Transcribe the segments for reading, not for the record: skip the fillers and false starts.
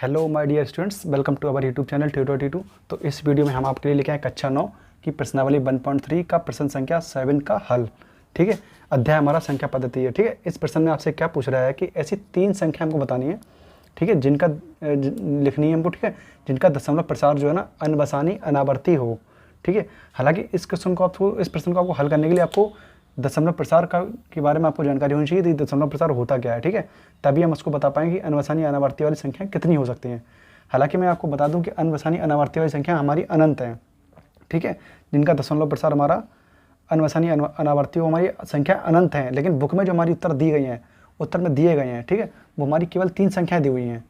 Hello my dear students, welcome to our YouTube channel ट्यूटर22। तो इस वीडियो में हम आपके लिए लेके आए कक्षा 9 की प्रश्नावली 1.3 का प्रश्न संख्या 7 का हल। ठीक है, अध्याय हमारा संख्या पद्धति है। ठीक है, इस प्रश्न में आपसे क्या पूछ रहा है कि ऐसी 3 संख्या हमको बतानी है, ठीक है, जिनका लिखनी है हमको, ठीक है, जिनका दशमलव प्रसार जो है ना अनवसानी अनावर्ती हो। ठीक है, हालांकि इस प्रश्न को आपको हल करने के लिए आपको दशमलव प्रसार के बारे में आपको जानकारी होनी चाहिए। तो दशमलव प्रसार होता क्या है, ठीक है, तभी हम उसको बता पाएंगे कि अनवसानी अनावर्ती वाली संख्या कितनी हो सकती हैं। हालांकि मैं आपको बता दूं कि अनवसानी अनावर्ती वाली संख्या हमारी अनंत है। ठीक है, जिनका दशमलव प्रसार हमारा अनवसानी अनावर्ती हमारी संख्या अनंत है, लेकिन बुक में जो हमारी उत्तर दी गई हैं, उत्तर में दिए गए हैं, ठीक है, वो हमारी केवल 3 संख्याएं दी हुई हैं।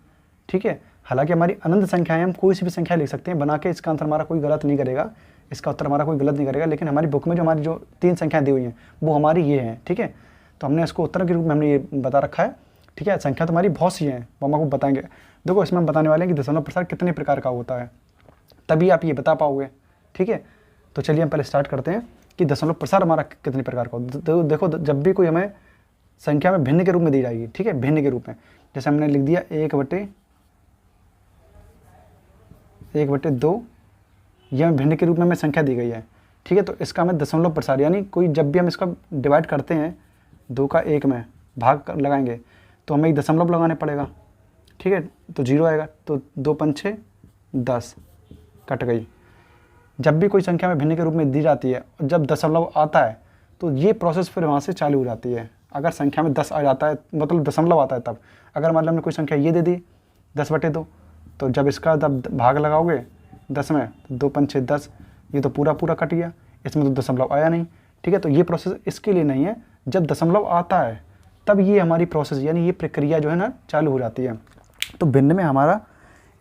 ठीक है, हालांकि हमारी अनंत संख्याएं, हम कोई सी भी संख्या लिख सकते हैं बना के, इसका आंसर हमारा कोई गलत नहीं करेगा, इसका उत्तर हमारा कोई गलत नहीं करेगा। लेकिन हमारी बुक में जो हमारी 3 संख्याएं दी हुई हैं वो हमारी ये हैं। ठीक है, तो हमने इसको उत्तर के रूप में हमने ये बता रखा है। ठीक है, संख्या तो हमारी बहुत सी हैं, वो हम आपको बताएंगे। देखो, इसमें हम बताने वाले हैं कि दशमलव प्रसार कितने प्रकार का होता है, तभी आप ये बता पाओगे। ठीक है, तो चलिए हम पहले स्टार्ट करते हैं कि दशमलव प्रसार हमारा कितने प्रकार का होता है। देखो, जब भी कोई हमें संख्या में भिन्न के रूप में दी जाएगी, ठीक है, भिन्न के रूप में, जैसे हमने लिख दिया 1/2, यह हमें भिन्न के रूप में हमें संख्या दी गई है। ठीक है, तो इसका हमें दशमलव प्रसार, यानी कोई जब भी हम इसका डिवाइड करते हैं 2 का 1 में भाग लगाएंगे तो हमें एक दशमलव लगाने पड़ेगा। ठीक है, तो 0 आएगा, तो 2 5 6 10 कट गई। जब भी कोई संख्या में भिन्न के रूप में दी जाती है, जब दशमलव आता है तो ये प्रोसेस फिर वहाँ से चालू हो जाती है। अगर संख्या में 10 आ जाता है, मतलब दशमलव आता है, तब अगर मतलब हमने कोई संख्या ये दे दी 10/2, तो जब इसका जब भाग लगाओगे 10 में, 2 5 6 10, ये तो पूरा कट गया, इसमें तो दशमलव आया नहीं। ठीक है, तो ये प्रोसेस इसके लिए नहीं है, जब दशमलव आता है तब ये हमारी प्रोसेस, यानी ये प्रक्रिया जो है ना चालू हो जाती है। तो भिन्न में हमारा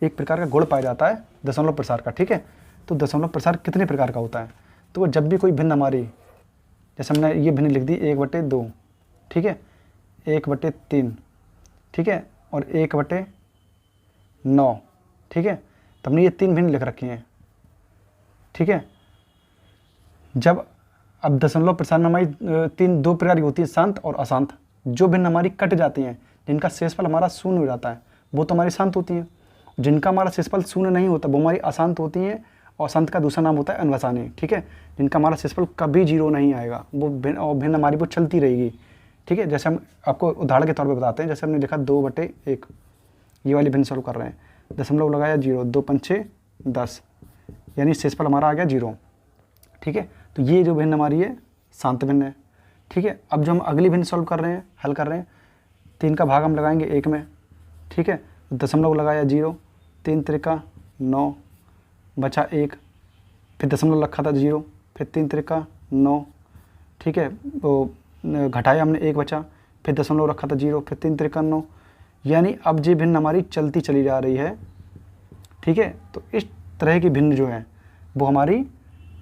एक प्रकार का गुण पाया जाता है दशमलव प्रसार का। ठीक है, तो दशमलव प्रसार कितने प्रकार का होता है, तो वो जब भी कोई भिन्न हमारी, जैसे हमने ये भिन्न लिख दी 1/2, ठीक है, 1/3, ठीक है, और 1/9, ठीक है, तो हमने ये 3 भिन्न लिख रखी हैं। ठीक है, जब अब दशमलव प्रसार में हमारी 2 प्रकार की होती है, शांत और अशांत। जो भिन्न हमारी कट जाती हैं, जिनका शेषफल हमारा शून्य हो जाता है, वो तो हमारी शांत होती हैं। जिनका हमारा शेषफल शून्य नहीं होता, वो हमारी अशांत होती हैं, और शांत का दूसरा नाम होता है अनवसानी। ठीक है, जिनका हमारा शेषफल कभी 0 नहीं आएगा, वो भिन्न हमारी वो चलती रहेगी। ठीक है, जैसे हम आपको उदाहरण के तौर पर बताते हैं, जैसे हमने लिखा 2/1, ये वाली भिन्न सॉल्व कर रहे हैं, दशमलव लगाया 0, 2 5 6 10, यानी शेषफल हमारा आ गया 0। ठीक है, तो ये जो भिन्न हमारी है शांत भिन्न है। ठीक है, अब जो हम अगली भिन्न सॉल्व कर रहे हैं, हल कर रहे हैं, 3 का भाग हम लगाएंगे 1 में। ठीक है, दशमलव लगाया 0, 3 3 9, बचा 1, फिर दशमलव रखा था 0, फिर 3 3 9, ठीक है, तो घटाया हमने 1 बचा, फिर दशमलव रखा था 0, फिर 3 3 9, यानी अब ये भिन्न हमारी चलती चली जा रही है। ठीक है, तो इस तरह की भिन्न जो है वो हमारी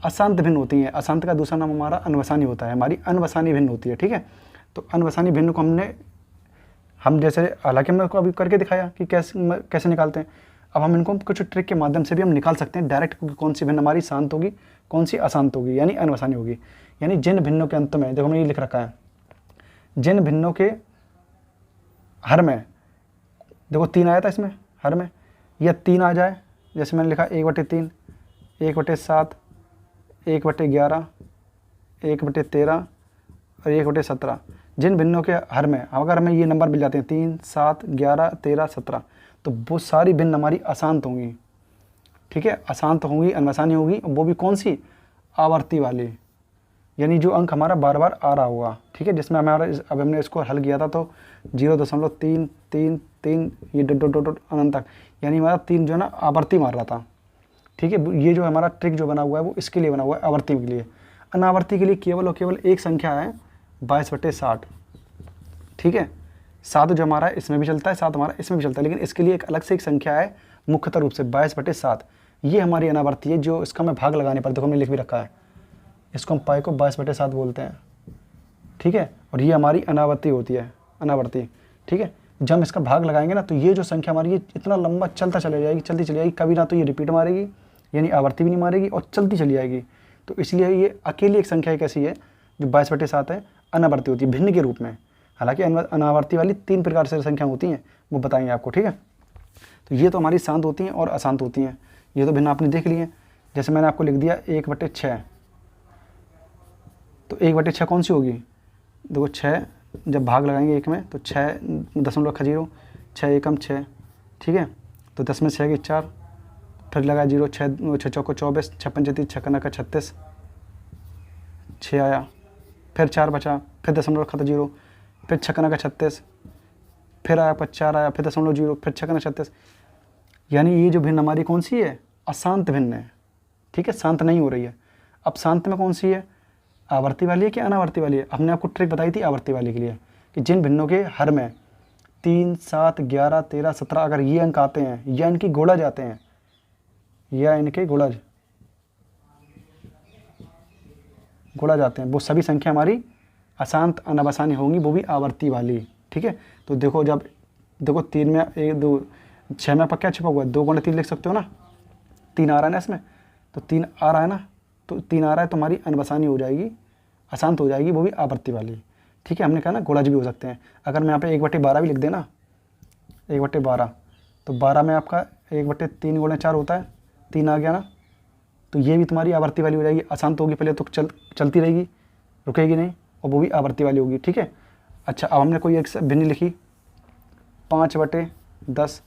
अशांत भिन्न होती है। अशांत का दूसरा नाम हमारा अनवसानी होता है, हमारी अनवसानी भिन्न होती है। ठीक है, तो अनवसानी भिन्न को हम जैसे, हालांकि हमने आपको अभी करके दिखाया कि कैसे निकालते हैं। अब हम इनको कुछ ट्रिक के माध्यम से भी हम निकाल सकते हैं डायरेक्ट, कौन सी भिन्न हमारी शांत होगी, कौन सी अशांत होगी, यानी अनवसानी होगी। यानी जिन भिन्नों के अंत में, देखो हमने ये लिख रखा है, जिन भिन्नों के हर में, देखो 3 आया था इसमें हर में, या 3 आ जाए, जैसे मैंने लिखा 1/3, 1/7, 1/11, 1/13 और 1/17। जिन भिन्नों के हर में अगर हमें ये नंबर मिल जाते हैं 3 7 11 13 17, तो वो सारी भिन्न हमारी अशांत होंगी। ठीक है, अशांत होंगी, अनवसानी होगी, वो भी कौन सी, आवर्ती वाली, यानी जो अंक हमारा बार बार आ रहा होगा। ठीक है, जिसमें हमारा अब हमने इसको हल किया था तो 0.333 ये डॉट अनंत तक, यानी हमारा 3 जो है ना आवर्ती मार रहा था। ठीक है, ये जो हमारा ट्रिक जो बना हुआ है वो इसके लिए बना हुआ है, आवर्ती के लिए। अनावर्ती के लिए केवल और केवल एक संख्या है 22/60। ठीक है, 7 जो हमारा इसमें भी चलता है, 7 हमारा इसमें भी चलता है, लेकिन इसके लिए एक अलग से एक संख्या है मुख्यतः रूप से 22/7। ये हमारी अनावर्ती है, जो इसका हमें भाग लगाने पर, देखो हमने लिख भी रखा है, इसको हम पाई को 22/7 बोलते हैं। ठीक है, और ये हमारी अनावर्ती होती है, अनावर्ती। ठीक है, जब हम इसका भाग लगाएंगे ना, तो ये जो संख्या हमारी ये इतना लंबा चलती चली जाएगी, कभी ना तो ये रिपीट मारेगी, यानी आवर्ती भी नहीं मारेगी, और चलती चली जाएगी। तो इसलिए ये अकेली एक संख्या एक ऐसी है जो 22/7 है, अनावर्ती होती है भिन्न के रूप में। हालांकि अनावर्ती वाली 3 प्रकार से संख्या होती हैं, वो बताएंगे आपको। ठीक है, तो ये तो हमारी शांत होती हैं और अशांत होती हैं। ये तो भिन्न आपने देख लिए। जैसे मैंने आपको लिख दिया 1/6, तो 1/6 कौन सी होगी? देखो 6 जब भाग लगाएंगे एक में तो 6.0, 6 एकम 6, ठीक है। तो 10 में 6 की 4, फिर लगा 0, 6 चौको 24, 6 पंजे 30, 6 का 36, 6 आया, फिर 4 बचा, फिर 0.0, फिर 6 का 36, फिर आया 4 आया, फिर 0.0, फिर 6 का 36। यानी ये जो भिन्न हमारी कौन सी है? अशांत भिन्न है, ठीक है, शांत नहीं हो रही है। अब शांत में कौन सी है? आवर्ती वाली है कि अनावर्ती वाली है? हमने आपको ट्रिक बताई थी आवर्ती वाली के लिए कि जिन भिन्नों के हर में 3, 7, 11, 13, 17 अगर ये अंक आते हैं या इनकी गुणज आते हैं, या इनके गुणज आते हैं, वो सभी संख्या हमारी अशांत अनवसानी होंगी, वो भी आवर्ती वाली, ठीक है। तो देखो जब देखो 3 में 1 2 6 में क्या छिपा हुआ है? 2 × 3 लिख सकते हो ना, 3 आ रहा है ना इसमें, तो 3 आ रहा है ना, तो 3 आ रहा है तो हमारी अनवसानी हो जाएगी, अशांत हो जाएगी, वो भी आवर्ती वाली, ठीक है। हमने कहा ना गुणज भी हो सकते हैं। अगर मैं यहाँ पे 1/12 भी लिख देना, 1/12, तो 12 में आपका 1/3 × 4 होता है, 3 आ गया ना, तो ये भी तुम्हारी आवर्ती वाली हो जाएगी। अशांत होगी पहले तो चलती रहेगी, रुकेगी नहीं, और वो भी आवर्ती वाली होगी, ठीक है। अच्छा, अब हमने कोई एक भिन्न लिखी 5/10,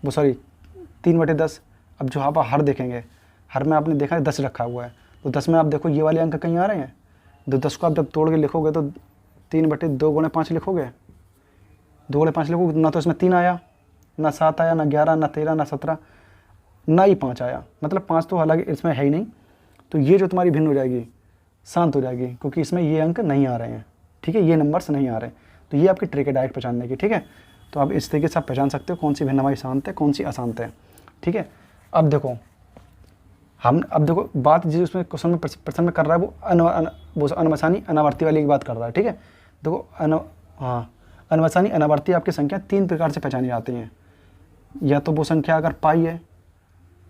वो सॉरी 3/10। अब जो आप हर देखेंगे, हर में आपने देखा है 10 रखा हुआ है, तो 10 में आप देखो ये वाले अंक कहीं आ रहे हैं, तो 10 को आप जब तोड़ के लिखोगे तो 3/2 × 5 लिखोगे, 2 × 5 लिखोगे, ना तो इसमें 3 आया, ना 7 आया, ना 11, ना 13, ना 17, ना ही 5 आया, मतलब 5 तो हालांकि इसमें है ही नहीं। तो ये जो तुम्हारी भिन्न हो जाएगी, शांत हो जाएगी, क्योंकि इसमें ये अंक नहीं आ रहे हैं, ठीक है, ये नंबर्स नहीं आ रहे। तो ये आपकी ट्रिक है डायरेक्ट पहचानने की, ठीक है। तो आप इस तरीके से आप पहचान सकते हो कौन सी भिन्न हमारी शांत है, कौन सी अशांत है, ठीक है। अब देखो बात जिस उसमें क्वेश्चन में प्रश्न में कर रहा है वो अनवसानी अनावर्ती वाली की बात कर रहा है, ठीक है। देखो अनवसानी अनावर्ती आपकी संख्या 3 प्रकार से पहचानी जाती हैं। या तो वो संख्या अगर पाई है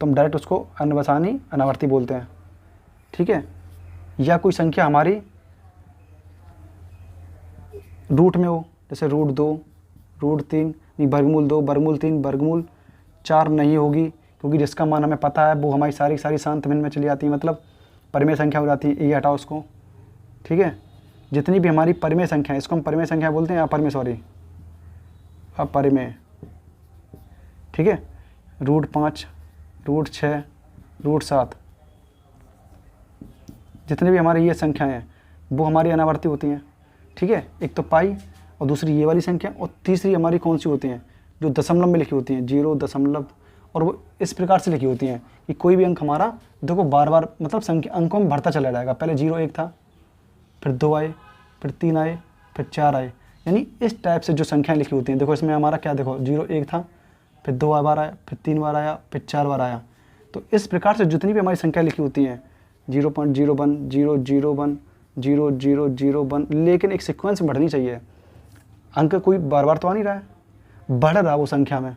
तो हम डायरेक्ट उसको अनवसानी अनावर्ती बोलते हैं, ठीक है। या कोई संख्या हमारी रूट में हो, जैसे √2, √3, वर्गमूल 2, वर्गमूल 3, वर्गमूल 4 नहीं होगी, क्योंकि जिसका मान हमें पता है वो हमारी सारी शांत भिन्न में चली जाती है, मतलब परिमेय संख्या हो जाती है। ये हटाओ उसको, ठीक है। जितनी भी हमारी परिमेय संख्या है, इसको हम परिमेय संख्या बोलते हैं, अपरिमेय, ठीक है। √5, √6, √7, जितने भी हमारी ये संख्याएं हैं वो हमारी अनावर्ती होती हैं, ठीक है। एक तो पाई, और दूसरी ये वाली संख्या, और तीसरी हमारी कौन सी होती हैं? जो दशमलव में लिखी होती हैं, 0 दशमलव, और वो इस प्रकार से लिखी होती हैं कि कोई भी अंक हमारा देखो बार बार मतलब संख्या अंकों में बढ़ता चला जाएगा। पहले 0 1 था, फिर 2 आए, फिर 3 आए, फिर 4 आए, यानी इस टाइप से जो संख्याएं लिखी होती हैं। देखो इसमें हमारा क्या, देखो 0 1 था, फिर 2 बार आया, फिर 3 बार आया, फिर 4 बार आया। तो इस प्रकार से जितनी भी हमारी संख्या लिखी होती हैं, 0.01, 001, 0001, लेकिन एक सीक्वेंस में बढ़नी चाहिए। अंक कोई बार बार तो आ नहीं रहा है, बढ़ रहा वो संख्या में,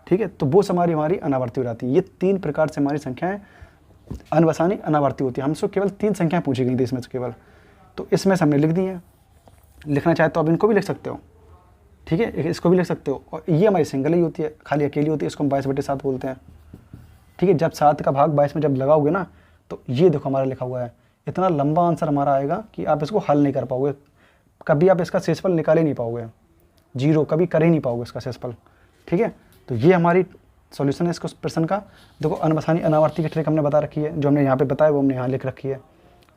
ठीक है। तो वो हमारी अनावर्ती हो जाती है। ये 3 प्रकार से हमारी संख्याएं अनवसानी अनावर्ती होती है। हमसे केवल 3 संख्याएं पूछी गई थी इसमें से केवल, तो इसमें से हमने लिख दी हैं। लिखना चाहे तो आप इनको भी लिख सकते हो, ठीक है, इसको भी लिख सकते हो। और ये हमारी सिंगल ही होती है, खाली अकेली होती है, इसको हम 22/7 बोलते हैं, ठीक है। जब 7 का भाग 22 में जब लगाओगे ना, तो ये देखो हमारा लिखा हुआ है, इतना लंबा आंसर हमारा आएगा कि आप इसको हल नहीं कर पाओगे, कभी आप इसका शेषफल निकाल ही नहीं पाओगे, 0 कभी कर ही नहीं पाओगे इसका शेषफल, ठीक है। तो ये हमारी सॉल्यूशन है इसको प्रश्न का। देखो अनवसानी अनावर्ती की ट्रिक हमने बता रखी है, जो हमने यहाँ पे बताया वो हमने यहाँ लिख रखी है,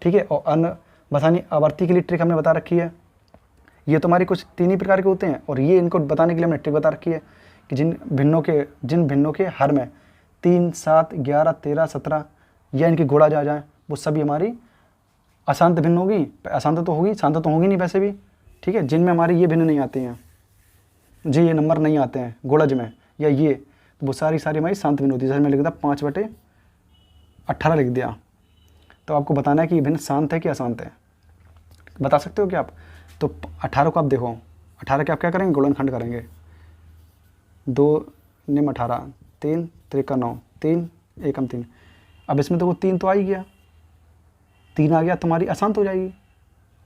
ठीक है। और अनवसानी आवर्ती के लिए ट्रिक हमने बता रखी है। ये तो हमारी कुछ 3 ही प्रकार के होते हैं, और ये इनको बताने के लिए हमने ट्रिक बता रखी है कि जिन भिन्नों के हर में 3, 7, 11, 13, 17 या इनकी गुणा जा जाए, वो सभी हमारी अशांत भिन्न होगी। अशांत तो होगी, शांत तो होंगी नहीं वैसे भी, ठीक है। जिनमें हमारी ये भिन्न नहीं आते हैं, जी ये नंबर नहीं आते हैं गुणज में, या ये, तो वो सारी हमारी शांत भिन्न होती है। जैसे मैं लिख दिया 5/18 लिख दिया, तो आपको बताना है कि ये भिन्न शांत है कि अशांत है, बता सकते हो क्या आप? तो 18 को आप देखो, 18 के आप क्या करेंगे, गुणनखंड करेंगे, 2 निम 18, 3 3 9, 3 एकम 3। अब इसमें तो वो 3 तो आ ही गया, 3 आ गया, तुम्हारी अशांत हो जाएगी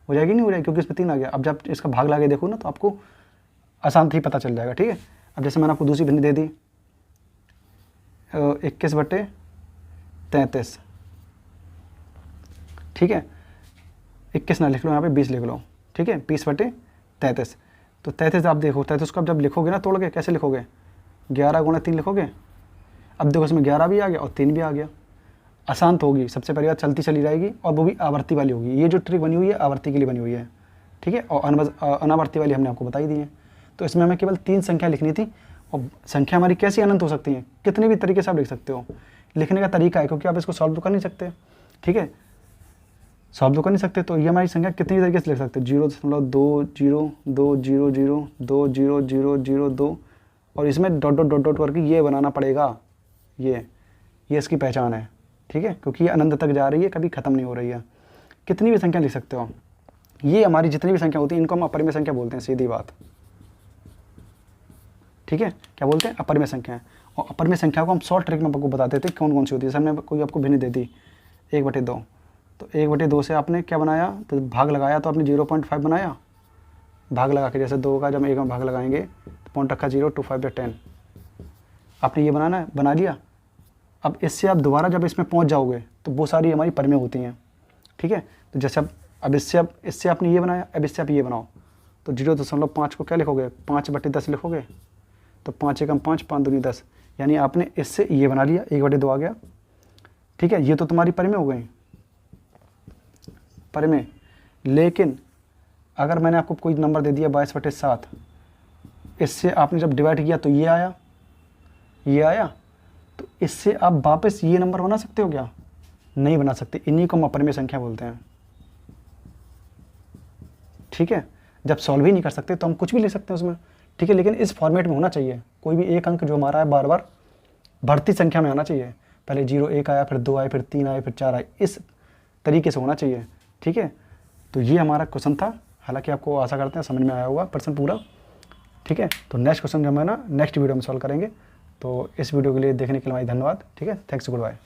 नहीं हो जाएगी, क्योंकि इसमें 3 आ गया। अब जब इसका भाग ला के देखो ना, तो आपको अशांत ही पता चल जाएगा, ठीक है। अब जैसे मैंने आपको दूसरी भिन्न दे दी, 21/33, ठीक है। 21 ना लिख लो, यहाँ पे 20 लिख लो, ठीक है। 20/33, तो 33 आप देखो, 33 को आप जब लिखोगे ना तोड़ के, कैसे लिखोगे, 11 × 3 लिखोगे। अब देखो इसमें 11 भी आ गया और 3 भी आ गया। अशांत होगी, सबसे पहली बात चलती चली जाएगी, और वो भी आवर्ती वाली होगी। ये जो ट्रिक बनी हुई है आवर्ती के लिए बनी हुई है, ठीक है। और अनावर्ती वाली हमने आपको बताई दी है। तो इसमें हमें केवल 3 संख्या लिखनी थी, और संख्या हमारी कैसी अनंत हो सकती है, कितने भी तरीके से आप लिख सकते हो। लिखने का तरीका है, क्योंकि आप इसको सॉल्व तो कर नहीं सकते, ठीक है, सॉल्व तो कर नहीं सकते। तो ये हमारी संख्या कितनी तरीके से लिख सकते हैं, 0.2020200002, और इसमें डॉट डॉट डॉट डॉट करके ये बनाना पड़ेगा। ये इसकी पहचान है, ठीक है, क्योंकि ये अनंत तक जा रही है, कभी ख़त्म नहीं हो रही है। कितनी भी संख्या लिख सकते हो। ये हमारी जितनी भी संख्या होती है इनको हम अपरिमेय संख्या बोलते हैं, सीधी बात, ठीक है। क्या बोलते हैं, अपरिमेय संख्या। और अपरिमेय संख्या को हम शॉर्ट ट्रिक में आपको बताते थे कौन कौन सी होती है। हमने कोई आपको भिन्न दे दी 1/2, तो 1/2 से आपने क्या बनाया, तो भाग लगाया, तो आपने 0.5 बनाया। भाग लगा के, जैसे 2 का जब 1 में भाग लगाएंगे तो पॉइंट रखा 0, 2, 5 या 10, आपने ये बना लिया। अब इससे आप दोबारा जब इसमें पहुंच जाओगे तो वो सारी हमारी परिमेय होती हैं, ठीक है। तो जैसे अब इससे आपने ये बनाया, अब इससे आप ये बनाओ, तो 0.5 को क्या लिखोगे, 5/10 लिखोगे। तो 5 × 5, 5 दूनी 10, यानी आपने इससे ये बना लिया, 1/2 आ गया, ठीक है। ये तो तुम्हारी परिमेय हो गई, परिमेय। लेकिन अगर मैंने आपको कोई नंबर दे दिया 22/7, इससे आपने जब डिवाइड किया तो ये आया, तो इससे आप वापस ये नंबर बना सकते हो क्या, नहीं बना सकते। इन्हीं को हम अपरिमेय संख्या बोलते हैं, ठीक है। जब सॉल्व ही नहीं कर सकते तो हम कुछ भी ले सकते हैं उसमें, ठीक है। लेकिन इस फॉर्मेट में होना चाहिए। कोई भी एक अंक जो हमारा है बार बार बढ़ती संख्या में आना चाहिए। पहले 0, 1 आया, फिर 2 आए, फिर 3 आए, फिर 4 आए, इस तरीके से होना चाहिए, ठीक है। तो ये हमारा क्वेश्चन था। हालांकि आपको आशा करते हैं समझ में आया होगा प्रश्न पूरा, ठीक है। तो नेक्स्ट क्वेश्चन जो हम है ना नेक्स्ट वीडियो में सॉल्व करेंगे। तो इस वीडियो के लिए देखने के लिए धन्यवाद, ठीक है। Thanks, good bye.